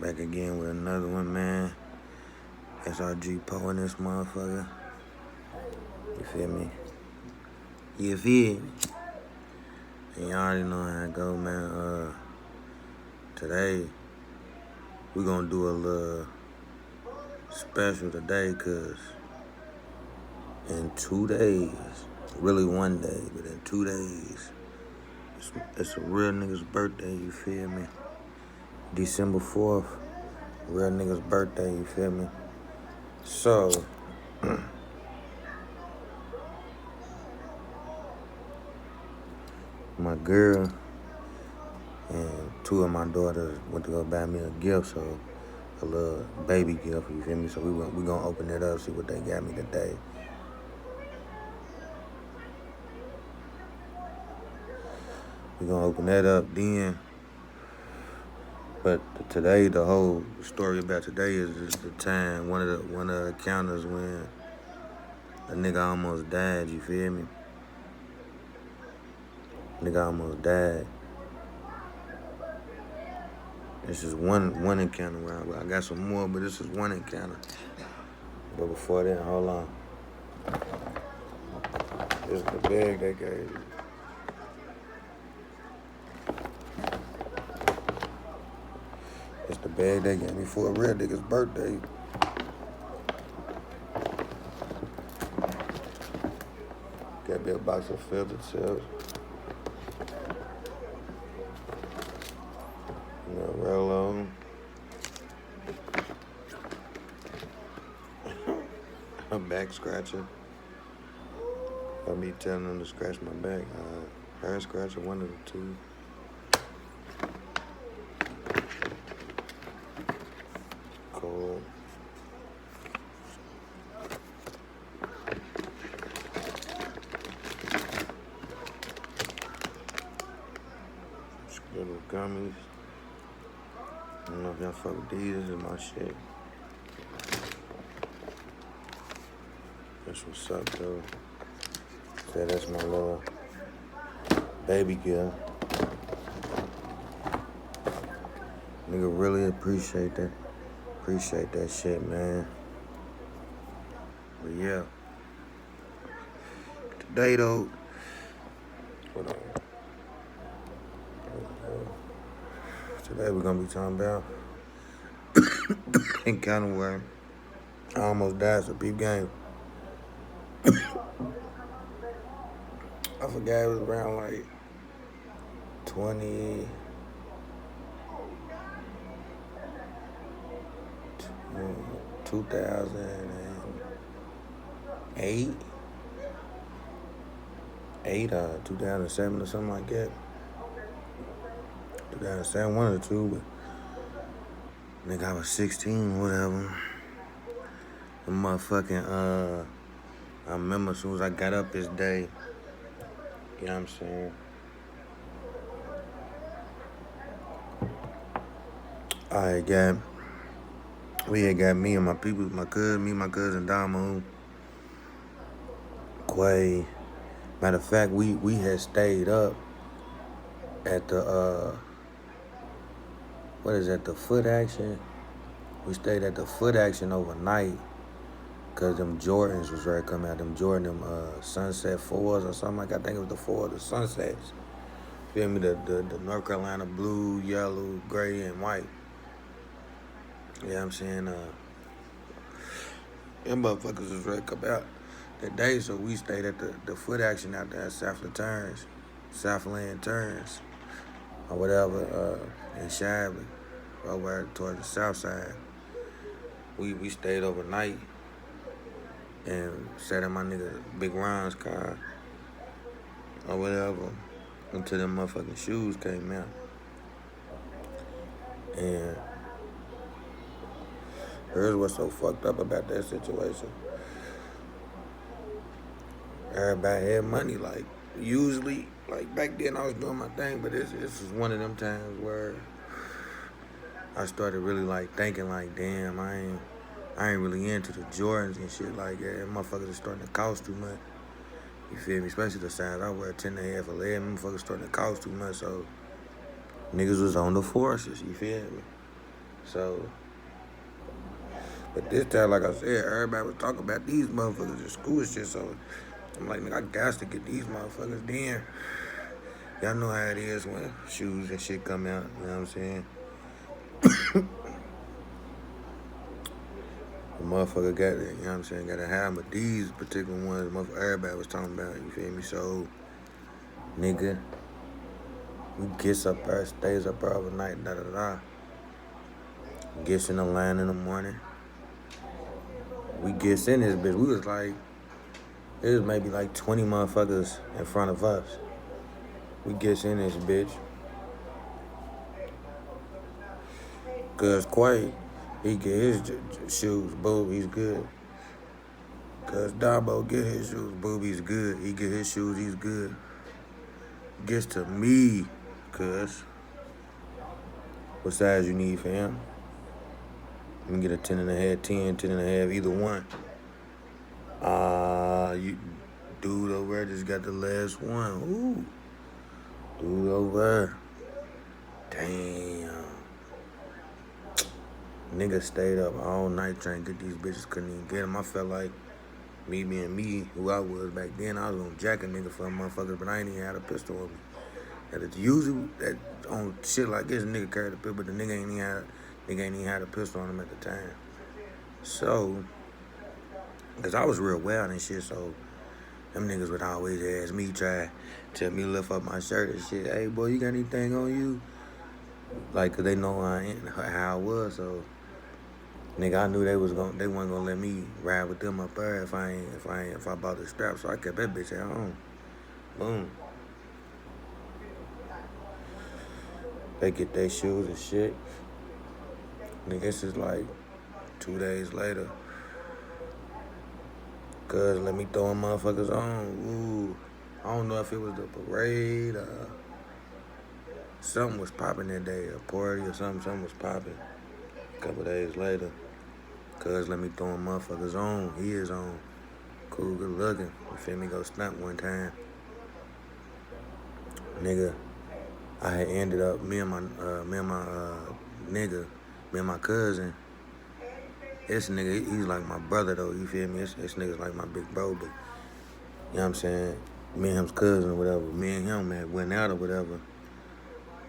Back again with another one, man. SRG Poe in this motherfucker. You feel me? You feel me? And y'all already know how it go, man. Today, we gonna do a little special today, cause in 2 days, really 1 day, but in 2 days, it's a real nigga's birthday, you feel me? December 4th, real nigga's birthday, you feel me? So, my girl and 2 of my daughters went to go buy me a gift, so a little baby gift, you feel me? So we gonna open it up, see what they got me today. We gonna open that up then. But today, the whole story about today is just the time one of the encounters when a nigga almost died, you feel me? Nigga almost died. This is one encounter round. I got some more, but this is one encounter. But before that, hold on. This is the bag they gave me. It's the bag they gave me for a real nigga's birthday. Got me a box of filtered shells. Roll on. A back scratcher. Got me telling them to scratch my back. Hair scratcher, one of the two. Cold. Little gummies. I don't know if y'all fuck with these. This is my shit. That's what's up, though. So that's my little baby gift. Nigga really appreciate that. Appreciate that shit, man. But yeah. Today, though. Hold on. Today we're gonna be talking about encounter where I almost died, so peep game. I forgot it was around like 2008, 2007 or something like that. 2007, one or two, but nigga, I was 16, whatever. The motherfucking, I remember as soon as I got up this day, you know what I'm saying? We had got me and my people, my cousin Damo, Quay. Matter of fact, we had stayed up at the, the Foot Action? We stayed at the Foot Action overnight because them Jordans was ready to come out. Them Sunset 4s or something like that. I think it was the 4 of the Sunsets. Feel me? The North Carolina blue, yellow, gray, and white. You know what I'm saying? Them motherfuckers was ready to come out that day, so we stayed at the Foot Action out there at Southland Turns, or whatever, in Shively, over towards the south side. We stayed overnight and sat in my nigga Big Ron's car, or whatever, until them motherfucking shoes came out. And here's what's so fucked up about that situation. Everybody had money, like, usually, like, back then I was doing my thing, but this is one of them times where I started really, like, thinking, like, damn, I ain't really into the Jordans and shit like that. Them motherfuckers are starting to cost too much. You feel me? Especially the size I wear, 10.5, 11, motherfuckers starting to cost too much, so niggas was on the forces, you feel me? So, but this time, like I said, everybody was talking about these motherfuckers at school and shit. So I'm like, nigga, I got to get these motherfuckers then. Y'all know how it is when shoes and shit come out. You know what I'm saying? The motherfucker got it. You know what I'm saying? Gotta have them. But these particular ones, everybody was talking about. You feel me? So, nigga, we gets up there, stays up there overnight, da da da. Gets in the line in the morning. We gets in this bitch. We was like, it was maybe like 20 motherfuckers in front of us. We gets in this bitch. Cause Quay, he get his shoes, boob, he's good. Cause Dabo get his shoes, boob, he's good. He get his shoes, he's good. Gets to me, cuz. What size you need, fam? Let me get a 10 and a half, 10, 10 and a half, either one. You dude over there just got the last one. Ooh. Dude over there. Damn. Nigga stayed up all night trying to get these bitches, couldn't even get them. I felt like me being me, who I was back then, I was gonna jack a nigga for a motherfucker, but I ain't even had a pistol on me. And it's usually that on shit like this, nigga carried a pistol, but the nigga ain't even had a pistol on him at the time. So, cause I was real wild and shit, so them niggas would always ask me, tell me to lift up my shirt and shit. Hey boy, you got anything on you? Like, cause they know how I was, so nigga, I knew they wasn't gonna let me ride with them up there if I bought the strap, so I kept that bitch at home. Boom. They get their shoes and shit. Nigga, this is like 2 days later. Cuz let me throw them motherfuckers on. Ooh. I don't know if it was the parade or something was popping that day, a party or something was popping. A couple days later. Cuz let me throw them motherfuckers on. He is on. Cool, good looking. You feel me? Go snap one time. Nigga, I had ended up, me and my cousin. This nigga, he's like my brother though, you feel me? This nigga's like my big bro, but, you know what I'm saying? Me and him's cousin or whatever. Me and him had went out or whatever.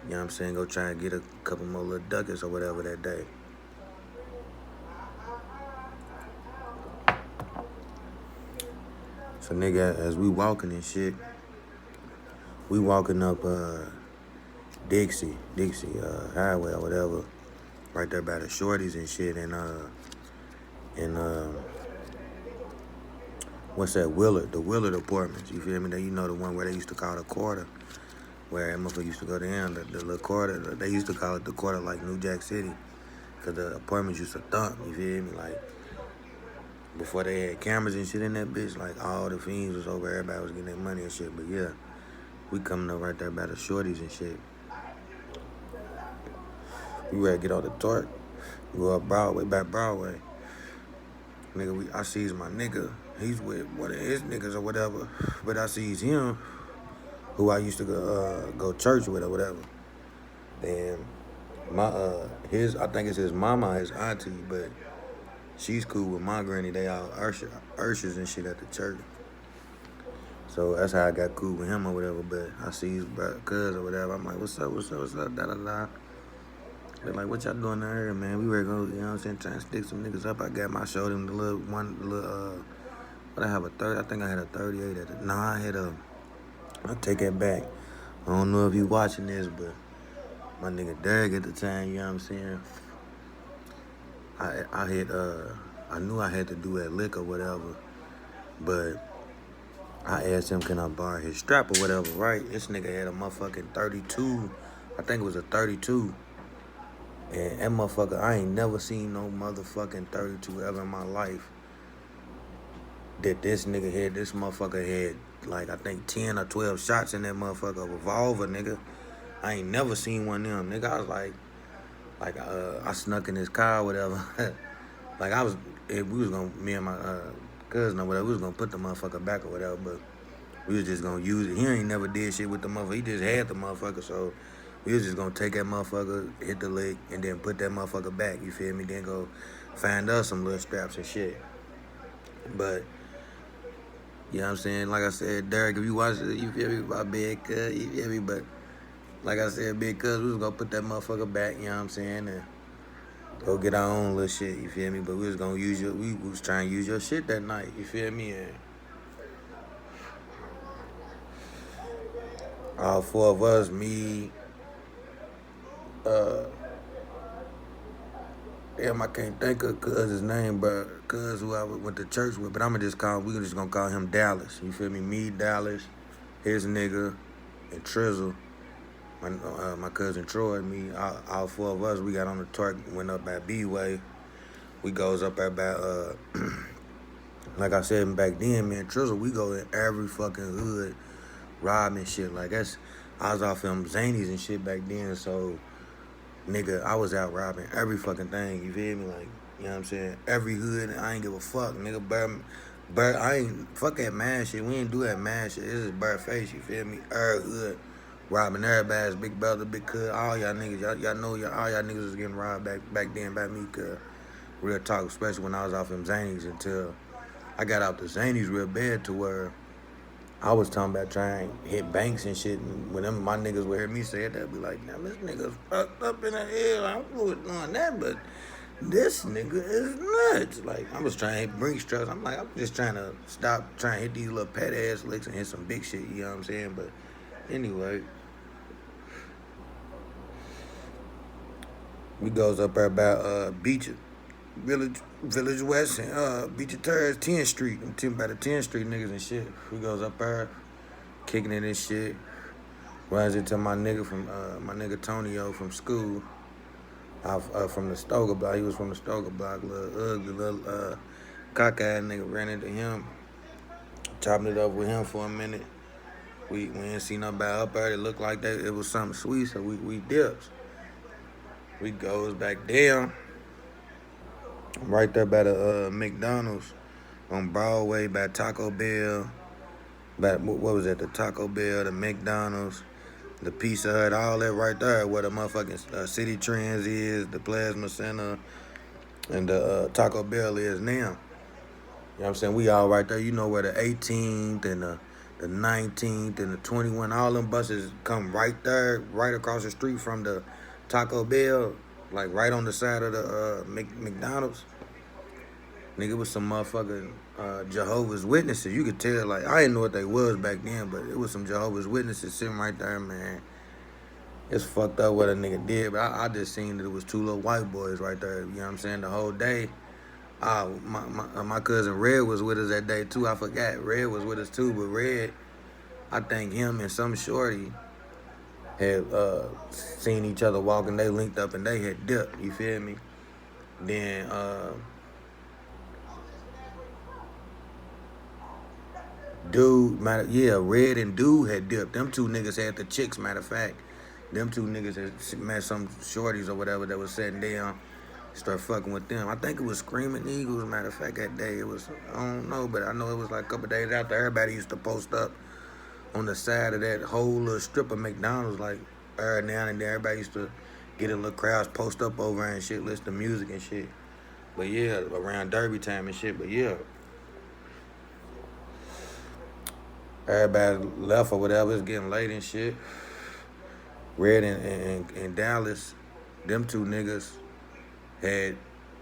You know what I'm saying? Go try and get a couple more little ducats or whatever that day. So nigga, as we walking and shit, we walking up Dixie Highway or whatever, right there by the Shorties and shit, and what's that, Willard, the Willard Apartments, you feel me? You know the one where they used to call the quarter, where that motherfucker used to go down, the little quarter, they used to call it the quarter like New Jack City, because the apartments used to thump, you feel me? Like, before they had cameras and shit in that bitch, like all the fiends was over, everybody was getting their money and shit, but yeah, we coming up right there by the Shorties and shit. We ready to get on the torque, go up Broadway, back Broadway. Nigga, I sees my nigga. He's with one of his niggas or whatever. But I sees him, who I used to go church with or whatever. And I think it's his mama, his auntie, but she's cool with my granny. They all Urshers and shit at the church. So that's how I got cool with him or whatever. But I see his cuz or whatever. I'm like, what's up, da da da. They're like, what y'all doing down here, man? We ready to go, you know what I'm saying, trying to stick some niggas up. I showed him the little, what I have, a 30, I think I had a 38 at it. Nah, I'll take that back. I don't know if you watching this, but my nigga Derek at the time, you know what I'm saying? I knew I had to do that lick or whatever, but I asked him, can I borrow his strap or whatever, right? This nigga had a motherfucking 32, I think it was a 32. And that motherfucker, I ain't never seen no motherfucking 32 ever in my life that this nigga had. This motherfucker had, like, I think 10 or 12 shots in that motherfucker, revolver, nigga. I ain't never seen one of them, nigga. I was like I snuck in his car or whatever. Like, me and my cousin or whatever, we was gonna put the motherfucker back or whatever, but we was just gonna use it. He ain't never did shit with the motherfucker. He just had the motherfucker, so We was just gonna take that motherfucker, hit the lick, and then put that motherfucker back, you feel me? Then go find us some little scraps and shit. But, you know what I'm saying? Like I said, Derek, if you watch it, you feel me? My big cuz, you feel me? But, like I said, big cuz, we was gonna put that motherfucker back, you know what I'm saying? And go get our own little shit, you feel me? But we was gonna we was trying to use your shit that night, you feel me? And all four of us, me, damn, I can't think of cuz' name, but cuz who I went to church with, but we just gonna call him Dallas, you feel me? Me, Dallas, his nigga, and Trizzle, my cousin Troy, me, all four of us, we got on the truck, went up at B-Way. We goes up there by, like I said back then, man, Trizzle, we go in every fucking hood, robbing shit. Like, I was off them Zanies and shit back then, so, nigga, I was out robbing every fucking thing, you feel me? Like, you know what I'm saying? Every hood, I ain't give a fuck, nigga. I ain't, fuck that mad shit. We ain't do that mad shit. This is bare face, you feel me? Every hood, robbing everybody's big brother, big cuz, all y'all niggas. Y'all know all y'all niggas was getting robbed back then by me, cuz. Real talk, especially when I was off them Zanies, until I got out the Zanies real bad to where I was talking about trying to hit banks and shit, and when my niggas would hear me say it, they'd be like, now this nigga's fucked up in the head. I don't know what's doing that, but this nigga is nuts. Like, I was trying to hit Brinks trucks. I'm like, I'm just trying to stop trying to hit these little pet ass licks and hit some big shit, you know what I'm saying? But anyway, we goes up there about Village West and Beach Terrace, 10th Street. I'm talking about the 10th Street niggas and shit. We goes up there, kicking it and shit. Runs into my nigga Tonio from school. From the Stoker block. He was from the Stoker block, little ugly, little cockeyed nigga. Ran into him, chopping it up with him for a minute. We ain't seen nobody up there that looked like that. It was something sweet, so we dips. We goes back down. Right there by the McDonald's on Broadway, by Taco Bell. What was it? The Taco Bell, the McDonald's, the Pizza Hut, all that right there where the motherfucking City Trends is, the Plasma Center, and the Taco Bell is now. You know what I'm saying? We all right there. You know where the 18th and the 19th and the 21, all them buses come right there, right across the street from the Taco Bell, like right on the side of the McDonald's. Nigga, was some motherfucking Jehovah's Witnesses. You could tell, like, I didn't know what they was back then, but it was some Jehovah's Witnesses sitting right there, man. It's fucked up what a nigga did, but I just seen that it was two little white boys right there, you know what I'm saying, the whole day. My cousin Red was with us that day, too. I forgot. Red was with us, too, but Red, I think him and some shorty had seen each other walking. They linked up and they had dipped, you feel me? Then, Red and Dude had dipped. Them two niggas had the chicks, matter of fact. Them two niggas had met some shorties or whatever that was sitting down, start fucking with them. I think it was Screaming Eagles, matter of fact, that day. It was, I don't know, but I know it was like a couple days after everybody used to post up on the side of that whole little strip of McDonald's, like, every now and then everybody used to get a little crowds post up over and shit, listen to music and shit. But yeah, around Derby time and shit, but yeah. Everybody left or whatever, it's getting late and shit. Red and Dallas, them two niggas had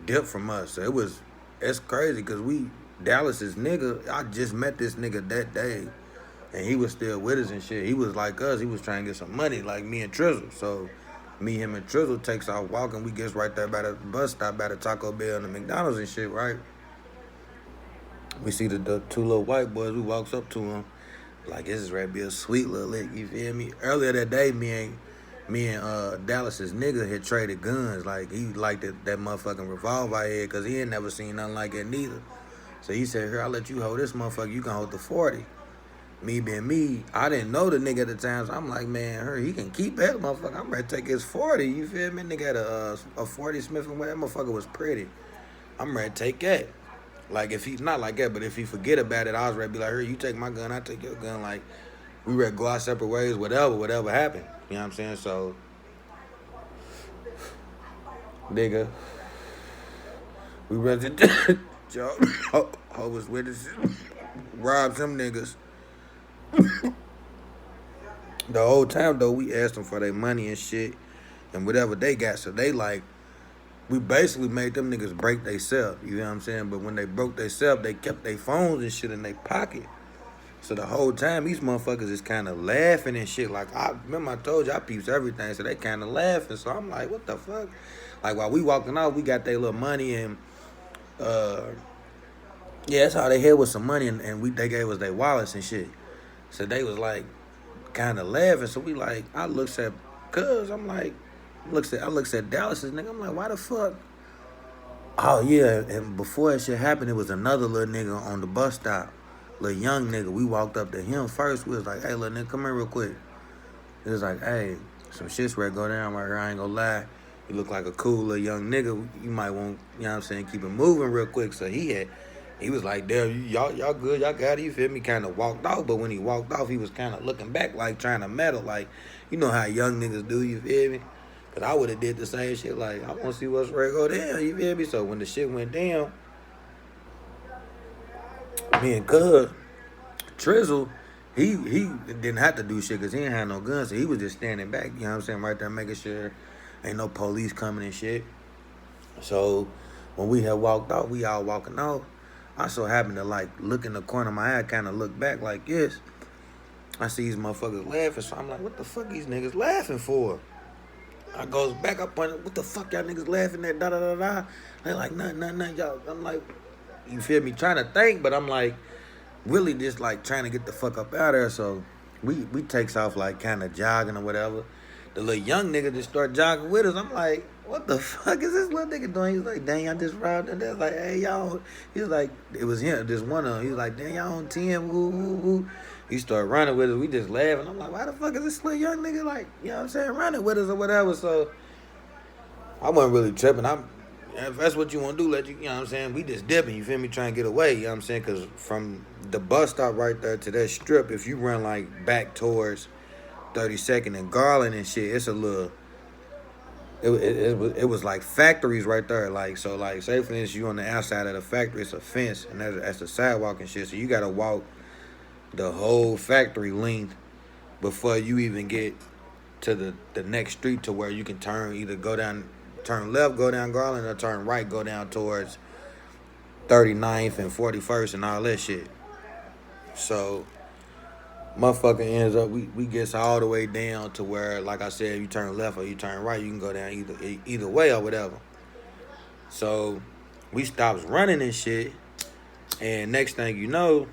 dipped from us. So it's crazy because Dallas's nigga, I just met this nigga that day and he was still with us and shit. He was like us, he was trying to get some money like me and Trizzle. So me, him, and Trizzle takes off walking. We gets right there by the bus stop, by the Taco Bell and the McDonald's and shit, right? We see the two little white boys, we walks up to them. Like, this is ready to be a sweet little lick, you feel me? Earlier that day, me and Dallas's nigga had traded guns. Like, he liked that motherfucking revolver I had because he ain't never seen nothing like it neither. So he said, here, I'll let you hold this motherfucker. You can hold the 40. Me being me, I didn't know the nigga at the time, so I'm like, man, he can keep that motherfucker. I'm ready to take his 40, you feel me? Nigga had a 40 Smith & Wesson. That motherfucker was pretty. I'm ready to take that. Like, if he's not like that, but if he forget about it, I was ready to be like, hey, you take my gun, I take your gun. Like, we ready to go our separate ways, whatever happened. You know what I'm saying? So Nigga, we rented Jehovah's Witnesses, robbed them niggas. The whole time though, we asked them for their money and shit, and whatever they got. So they like, we basically made them niggas break theyself. You know what I'm saying? But when they broke theyself, they kept their phones and shit in their pocket. So the whole time, these motherfuckers is kind of laughing and shit. Like, I remember I told you I peeps everything, so they kind of laughing. So I'm like, what the fuck? Like, while we walking out, we got their little money and, yeah, that's how they hit with some money, and they gave us their wallets and shit. So they was like, kind of laughing. So we like, I looks at Cuz, I'm like, I looks at Dallas's nigga. I'm like, why the fuck? Oh yeah, and before that shit happened, it was another little nigga on the bus stop, little young nigga. We walked up to him first. We was like, hey, little nigga, come here real quick. He was like, hey, some shit's ready to go down right here. I ain't gonna lie. You look like a cool little young nigga. You might want, you know what I'm saying, keep it moving real quick. So he was like, damn, y'all good, y'all got it, you feel me? Kind of walked off, but when he walked off, he was kind of looking back, like trying to meddle, like, you know how young niggas do, you feel me? Cause I would have did the same shit, like, I want to see what's ready to go down, you feel me? So when the shit went down, me and Cuz, Trizzle, he didn't have to do shit because he didn't have no guns, so he was just standing back, you know what I'm saying, right there making sure ain't no police coming and shit. So when we had walked off, we all walking off. I so happened to like look in the corner of my eye, kind of look back like this. I see these motherfuckers laughing, so I'm like, what the fuck these niggas laughing for? I goes back up on it, what the fuck y'all niggas laughing at, da da da da. They like, nothing, y'all. I'm like, you feel me, trying to think, but I'm like, really just like trying to get the fuck up out of there. So we takes off like kind of jogging or whatever. The little young nigga just start jogging with us. I'm like, what the fuck is this little nigga doing? He's like, dang, I just robbed and that's like, hey, y'all. He was like, it was him, just one of them. He was like, dang, y'all on 10, woo, woo, woo. He started running with us. We just laughing. I'm like, why the fuck is this little young nigga like, you know what I'm saying, running with us or whatever? So I wasn't really tripping. If that's what you want to do, you know what I'm saying? We just dipping, you feel me, trying to get away, you know what I'm saying? Because from the bus stop right there to that strip, if you run like back towards 32nd and Garland and shit, it's a little, it was like factories right there. Like, so like, say for instance, you on the outside of the factory, it's a fence, and that's the sidewalk and shit. So you got to walk the whole factory length before you even get to the next street to where you can turn left, go down Garland, or turn right, go down towards 39th and 41st and all that shit. So motherfucker ends up, we gets all the way down to where, like I said, you turn left or you turn right, you can go down either way or whatever. So we stops running and shit, and next thing you know,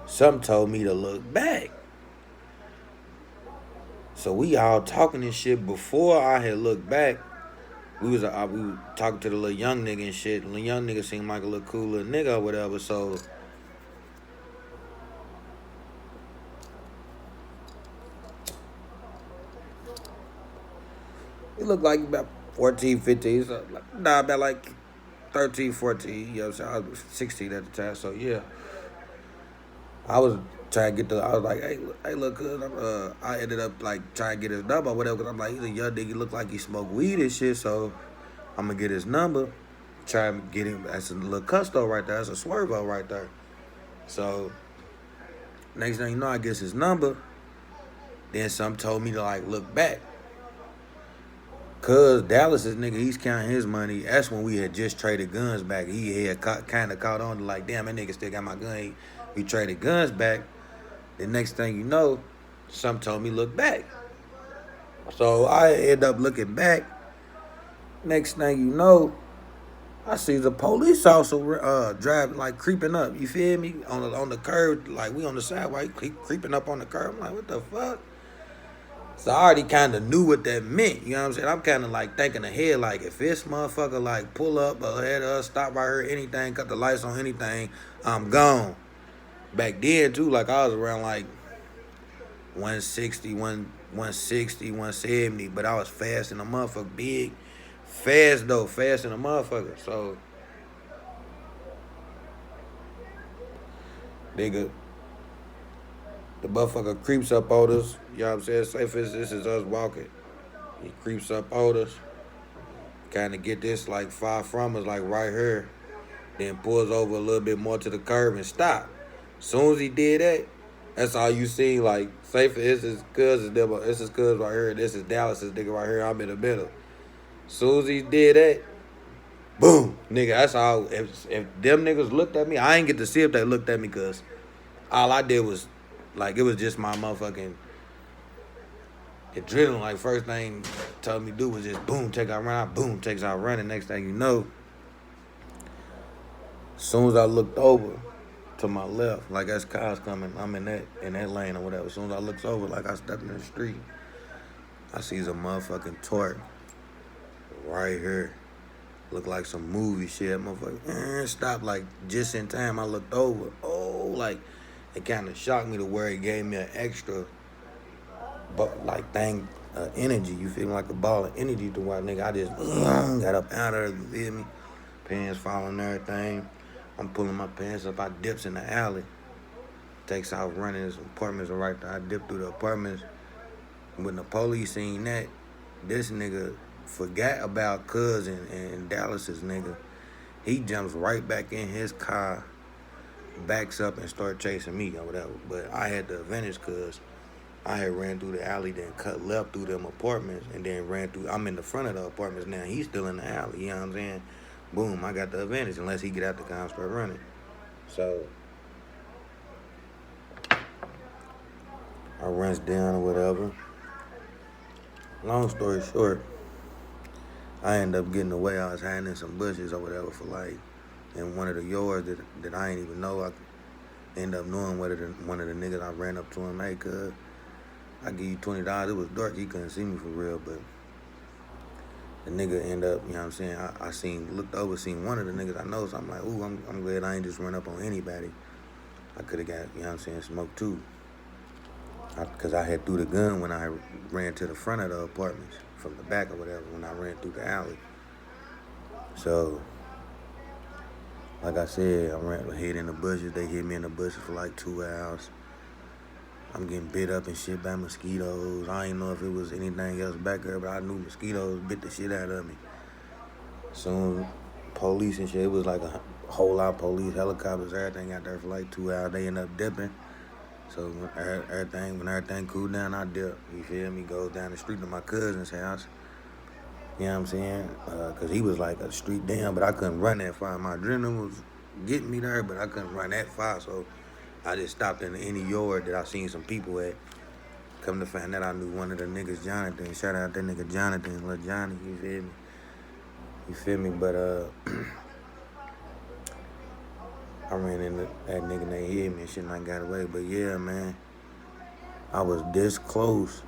something told me to look back. So we all talking and shit. Before I had looked back, we were talking to the little young nigga and shit. The little young nigga seemed like a little cool little nigga or whatever. So he looked like about 14, 15. So about like 13, 14. You know what I'm saying? I was 16 at the time. So yeah, I was trying to I was like, hey, look, cuz I ended up like trying to get his number or whatever. Cause I'm like, he's a young nigga, look like he smoke weed and shit. So I'm gonna get his number, try to get him. That's a little custo right there. That's a swervo right there. So next thing you know, I get his number. Then some told me to like look back. Cuz Dallas's nigga, he's counting his money. That's when we had just traded guns back. He had kind of caught on to like, damn, that nigga still got my gun. We traded guns back. The next thing you know, some told me look back. So I end up looking back. Next thing you know, I see the police officer driving, like creeping up. You feel me? On the curb, like we on the sidewalk, creeping up on the curb. I'm like, what the fuck? So I already kind of knew what that meant. You know what I'm saying? I'm kind of like thinking ahead, like if this motherfucker like pull up ahead of us, stop right here, anything, cut the lights on, anything, I'm gone. Back then too, like I was around like 160, 170, but I was fast in a motherfucker, big, fast in a motherfucker. So, nigga, the motherfucker creeps up on us. You know what I'm saying? Say for instance, this is us walking. He creeps up on us. kind of get this like far from us, like right here. Then pulls over a little bit more to the curb and stop. Soon as he did that, that's all you see. Like, say for instance, this is cuz right here, this is Dallas's nigga right here, I'm in the middle. Soon as he did that, boom, nigga, that's all. If them niggas looked at me, I ain't get to see if they looked at me, cuz all I did was, like, it was just my motherfucking adrenaline. Like, first thing told me to do was just boom, take out running, boom, takes out running. Next thing you know, as soon as I looked over to my left, like as cars coming, I'm in that lane or whatever. As soon as I looked over, like I stepped in the street, I sees a motherfucking torque right here. Look like some movie shit. Motherfucker, stop like just in time. I looked over. Oh, like it kind of shocked me to where it gave me an extra, but like energy. You feel like a ball of energy to where nigga I just got up out of it. You feel me? Pants falling and everything. I'm pulling my pants up. I dips in the alley. Takes out running. His apartments are right there. I dip through the apartments. When the police seen that, this nigga forgot about Cuz and Dallas's nigga. He jumps right back in his car, backs up and start chasing me or whatever. But I had the advantage cuz I had ran through the alley, then cut left through them apartments, and then ran through. I'm in the front of the apartments now. He's still in the alley, you know what I'm saying? Boom, I got the advantage unless he get out the car and start running. So I runs down or whatever. Long story short, I ended up getting away. I was hiding in some bushes or whatever for like in one of the yards that I ain't even know. I ended up knowing one of the niggas. I ran up to him, hey, cuz, I give you $20. It was dark, he couldn't see me for real, but the nigga ended up, you know what I'm saying, I looked over, seen one of the niggas I know, so I'm like, ooh, I'm glad I ain't just run up on anybody. I could have got, you know what I'm saying, smoked too. Because I had threw the gun when I ran to the front of the apartments from the back or whatever when I ran through the alley. So, like I said, I hid in the bushes. They hid me in the bushes for like 2 hours. I'm getting bit up and shit by mosquitoes. I didn't know if it was anything else back there, but I knew mosquitoes bit the shit out of me. Soon, police and shit, it was like a whole lot of police, helicopters, everything out there for like 2 hours. They ended up dipping. So when everything cooled down, I dip. You feel me? Goes down the street to my cousin's house. You know what I'm saying? Because he was like a street down, but I couldn't run that far. My adrenaline was getting me there, but I couldn't run that far. So I just stopped in any yard that I seen some people at. Come to find out I knew one of the niggas, Jonathan. Shout out that nigga Jonathan, Lil Johnny, you feel me? You feel me? But I ran into that nigga and they hit me and shit and I got away. But yeah, man, I was this close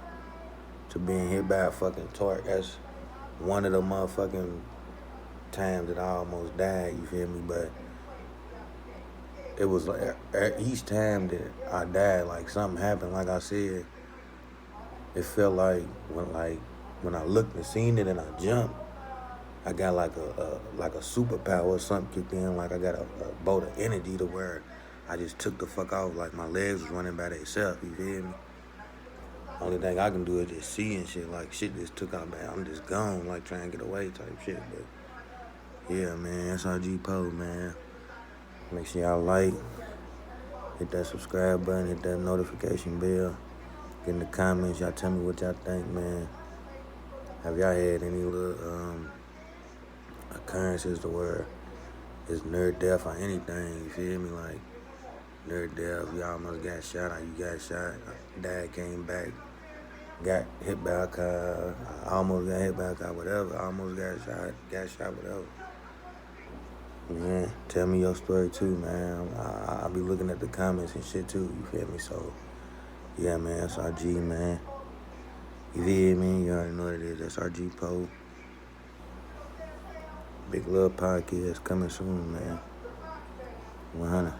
to being hit by a fucking torque. That's one of the motherfucking times that I almost died, you feel me? But it was like each time that I died, like something happened. Like I said, it felt like when I looked and seen it and I jumped, I got like a superpower or something kicked in. Like I got a bolt of energy to where I just took the fuck off. Like my legs was running by themselves. You feel me? Only thing I can do is just see and shit. Like shit just took out, man. I'm just gone, like trying to get away type shit. But yeah, man, SRG Poe, man. Make sure y'all like, hit that subscribe button, hit that notification bell. Get in the comments, y'all tell me what y'all think, man. Have y'all had any little occurrences to where it's nerd death or anything, you feel me? Like, nerd death, y'all almost got shot or you got shot, dad came back, got hit by a car, I almost got hit by a car, whatever, I almost got shot, whatever. Man, tell me your story too, man. I'll be looking at the comments and shit too, you feel me? So, yeah, man, SRG, man. You feel me? You already know what it is, SRG Poe. Big Love Podcast coming soon, man. 100.